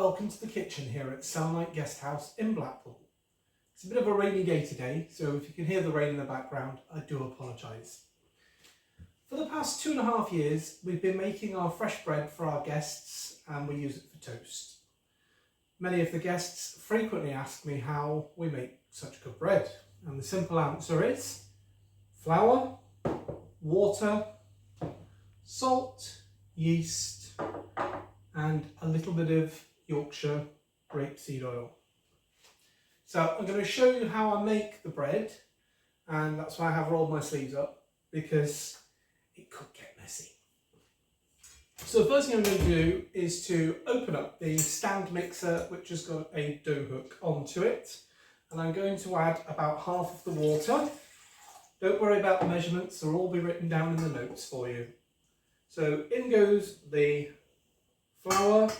welcome to the kitchen here at Selenite Guest House in Blackpool. It's a bit of a rainy day today, so if you can hear the rain in the background, I do apologise. For the past 2.5 years, we've been making our fresh bread for our guests and we use it for toast. Many of the guests frequently ask me how we make such good bread, and the simple answer is flour, water, salt, yeast, and a little bit of Yorkshire rapeseed oil. So I'm going to show you how I make the bread, and that's why I have rolled my sleeves up, because it could get messy. So the first thing I'm going to do is to open up the stand mixer, which has got a dough hook onto it, and I'm going to add about half of the water. Don't worry about the measurements, they'll all be written down in the notes for you. So in goes the flour.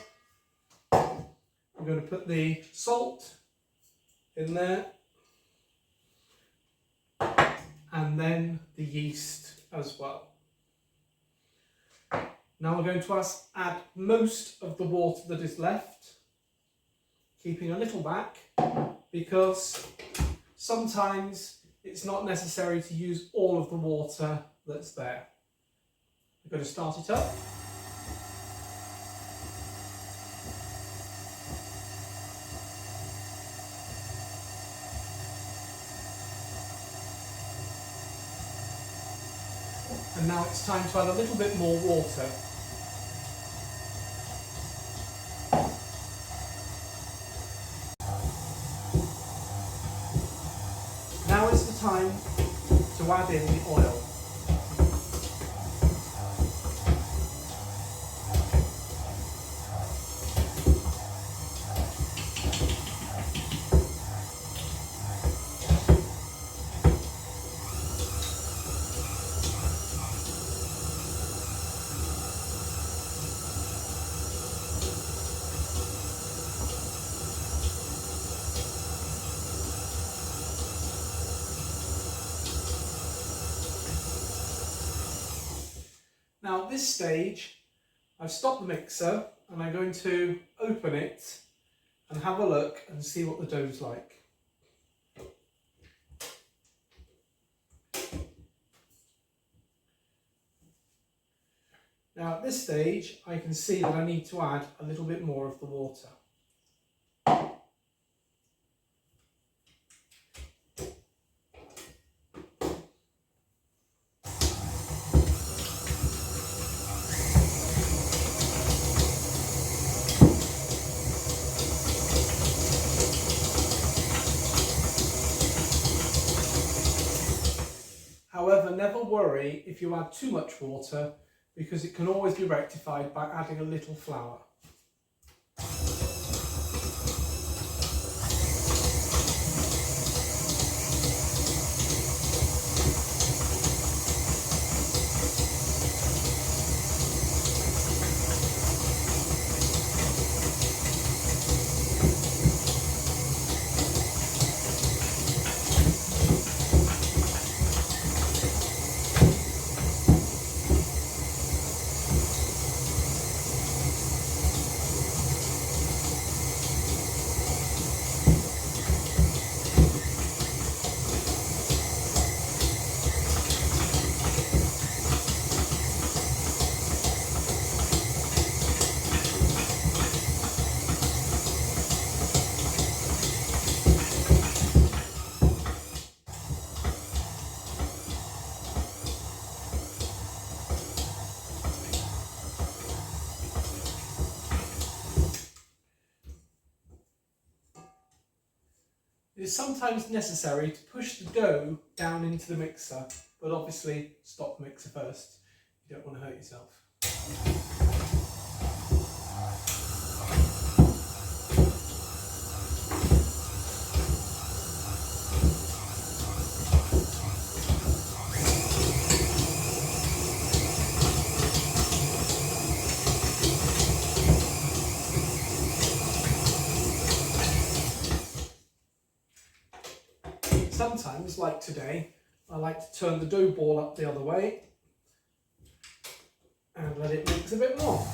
I'm going to put the salt in there, and then the yeast as well. Now we're going to add most of the water that is left, keeping a little back, because sometimes it's not necessary to use all of the water that's there. I'm going to start it up. And now it's time to add a little bit more water. Now is the time to add in the oil. Now at this stage, I've stopped the mixer and I'm going to open it and have a look and see what the dough's like. Now at this stage, I can see that I need to add a little bit more of the water. However, never worry if you add too much water, because it can always be rectified by adding a little flour. It is sometimes necessary to push the dough down into the mixer, but obviously stop the mixer first. You don't want to hurt yourself. Sometimes, like today, I like to turn the dough ball up the other way and let it mix a bit more.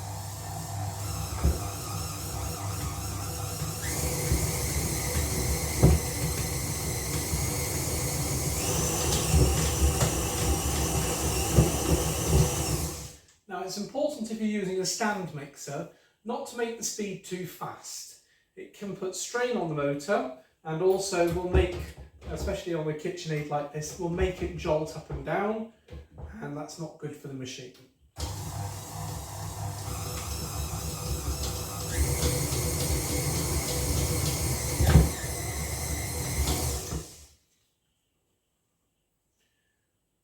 Now it's important if you're using a stand mixer not to make the speed too fast. It can put strain on the motor and also will make, especially on a KitchenAid like this, will make it jolt up and down, and that's not good for the machine.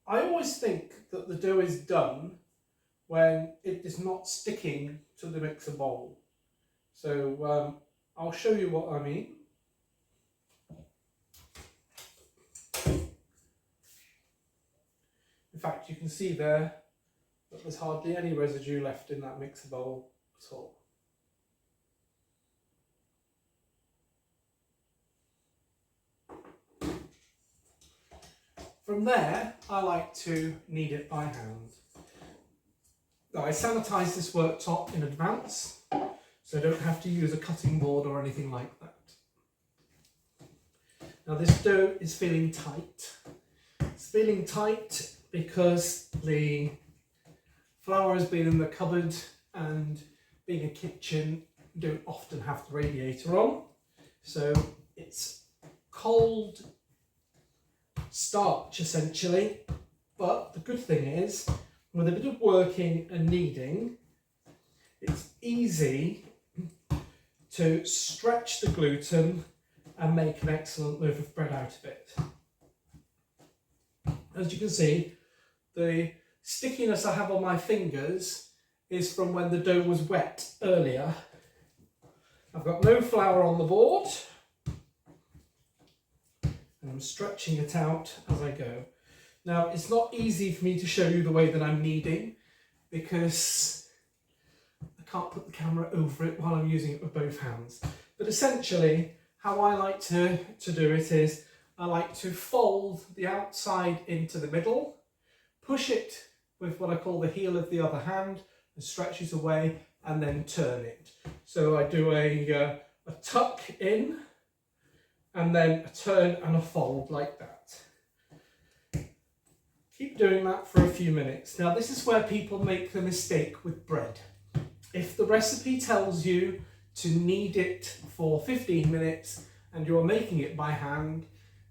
I always think that the dough is done when it is not sticking to the mixer bowl. So I'll show you what I mean. In fact, you can see there that there's hardly any residue left in that mixer bowl at all. From there, I like to knead it by hand. Now, I sanitise this worktop in advance, so I don't have to use a cutting board or anything like that. Now, this dough is feeling tight. It's feeling tight because the flour has been in the cupboard, and being a kitchen, you don't often have the radiator on. So it's cold starch essentially, but the good thing is, with a bit of working and kneading, it's easy to stretch the gluten and make an excellent loaf of bread out of it. As you can see, the stickiness I have on my fingers is from when the dough was wet earlier. I've got no flour on the board, and I'm stretching it out as I go. Now, it's not easy for me to show you the way that I'm kneading because I can't put the camera over it while I'm using it with both hands. But essentially, how I like to do it is I like to fold the outside into the middle, push it with what I call the heel of the other hand and stretch it away, and then turn it. So I do a tuck in, and then a turn and a fold like that. Keep doing that for a few minutes. Now, this is where people make the mistake with bread. If the recipe tells you to knead it for 15 minutes and you're making it by hand,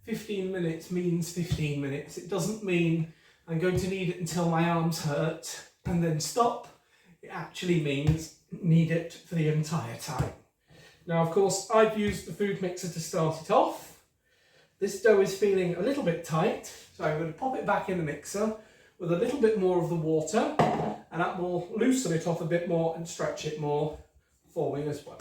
15 minutes means 15 minutes. It doesn't mean I'm going to knead it until my arms hurt and then stop. It actually means knead it for the entire time. Now, of course, I've used the food mixer to start it off. This dough is feeling a little bit tight, so I'm going to pop it back in the mixer with a little bit more of the water, and that will loosen it off a bit more and stretch it more for me as well.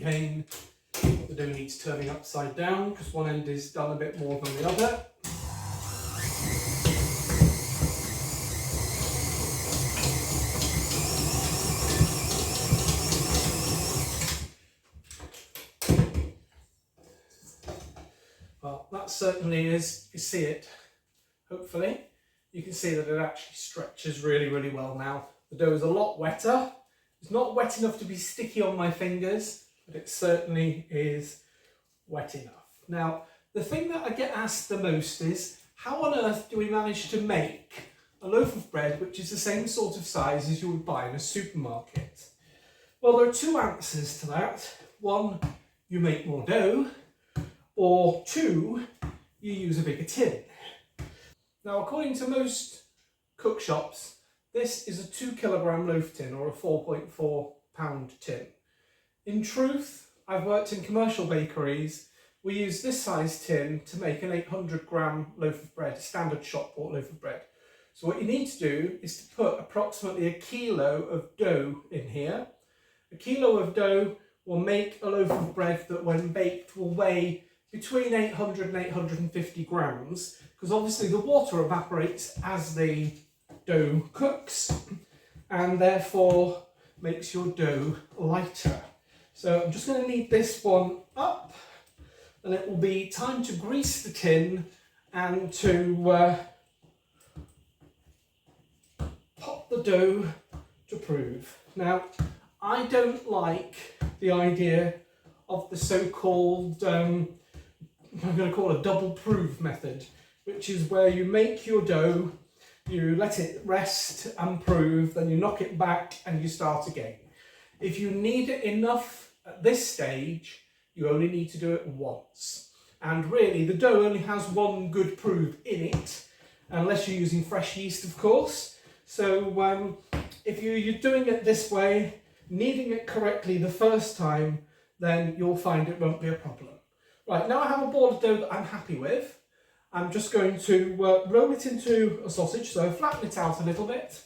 Again, the dough needs turning upside down because one end is done a bit more than the other. Well, that certainly is, you see it, hopefully. You can see that it actually stretches really, really well now. The dough is a lot wetter. It's not wet enough to be sticky on my fingers, but it certainly is wet enough. Now, the thing that I get asked the most is, how on earth do we manage to make a loaf of bread which is the same sort of size as you would buy in a supermarket? Well, there are two answers to that. One, you make more dough, or two, you use a bigger tin. Now, according to most cook shops, this is a 2 kilogram loaf tin or a 4.4 pound tin. In truth, I've worked in commercial bakeries. We use this size tin to make an 800 gram loaf of bread, a standard shop bought loaf of bread. So what you need to do is to put approximately a kilo of dough in here. A kilo of dough will make a loaf of bread that when baked will weigh between 800 and 850 grams, because obviously the water evaporates as the dough cooks, and therefore makes your dough lighter. So I'm just going to knead this one up, and it will be time to grease the tin and to pop the dough to prove. Now, I don't like the idea of the so-called, I'm going to call it a double prove method, which is where you make your dough, you let it rest and prove, then you knock it back and you start again. If you knead it enough at this stage, you only need to do it once. And really, the dough only has one good prove in it, unless you're using fresh yeast, of course. So if you're doing it this way, kneading it correctly the first time, then you'll find it won't be a problem. Right, now I have a ball of dough that I'm happy with. I'm just going to roll it into a sausage, so flatten it out a little bit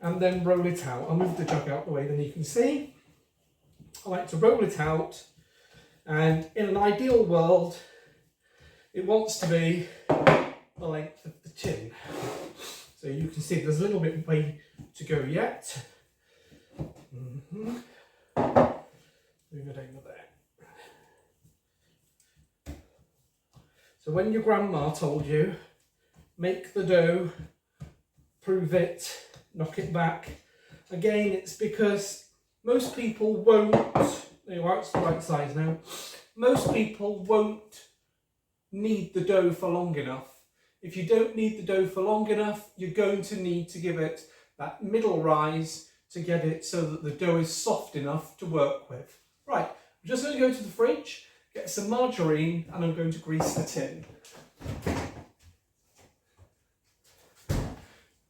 and then roll it out. I'll move the jug out the way then you can see. I like to roll it out, and in an ideal world it wants to be the length of the tin. So you can see there's a little bit of way to go yet. Move it over there. So when your grandma told you, make the dough, prove it, knock it back, again, it's because most people won't, there you are, it's the right size now, most people won't knead the dough for long enough. If you don't knead the dough for long enough, you're going to need to give it that middle rise to get it so that the dough is soft enough to work with. Right, I'm just going to go to the fridge, get some margarine, and I'm going to grease the tin.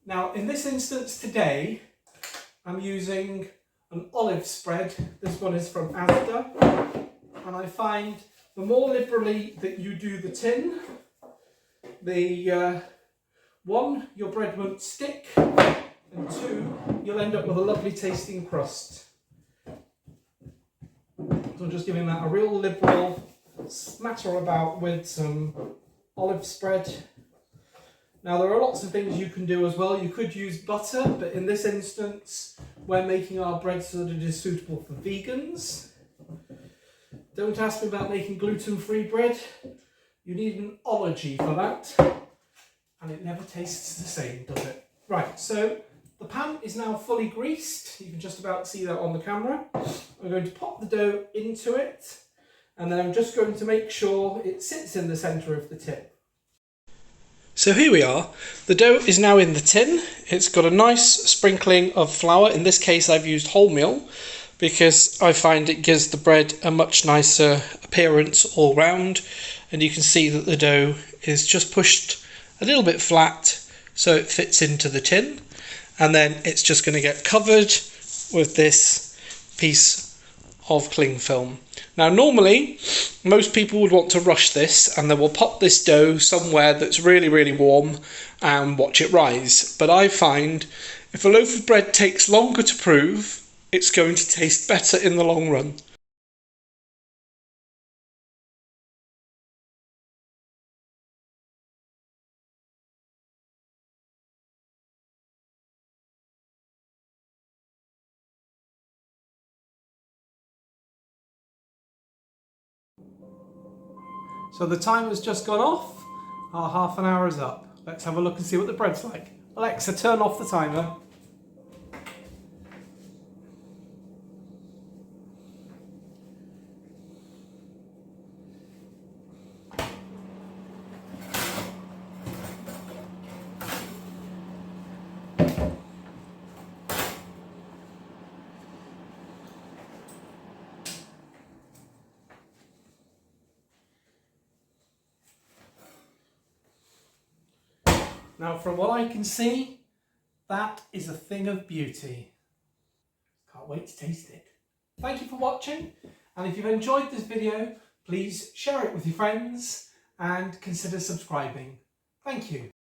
Now, in this instance today, I'm using an olive spread. This one is from Asda, and I find the more liberally that you do the tin, the one, your bread won't stick, and two, you'll end up with a lovely tasting crust. So I'm just giving that a real liberal smatter about with some olive spread. Now, there are lots of things you can do as well. You could use butter, but in this instance, we're making our bread so that it is suitable for vegans. Don't ask me about making gluten-free bread. You need an ology for that, and it never tastes the same, does it? Right, so the pan is now fully greased. You can just about see that on the camera. I'm going to pop the dough into it, and then I'm just going to make sure it sits in the centre of the tin. So here we are. The dough is now in the tin. It's got a nice sprinkling of flour. In this case, I've used wholemeal because I find it gives the bread a much nicer appearance all round. And you can see that the dough is just pushed a little bit flat so it fits into the tin. And then it's just going to get covered with this piece of cling film. Now, normally, most people would want to rush this and they will pop this dough somewhere that's really, really warm and watch it rise. But I find if a loaf of bread takes longer to prove, it's going to taste better in the long run. So the timer's just gone off, our half an hour is up. Let's have a look and see what the bread's like. Alexa, turn off the timer. Now, from what I can see, that is a thing of beauty. Can't wait to taste it. Thank you for watching, and if you've enjoyed this video, please share it with your friends and consider subscribing. Thank you.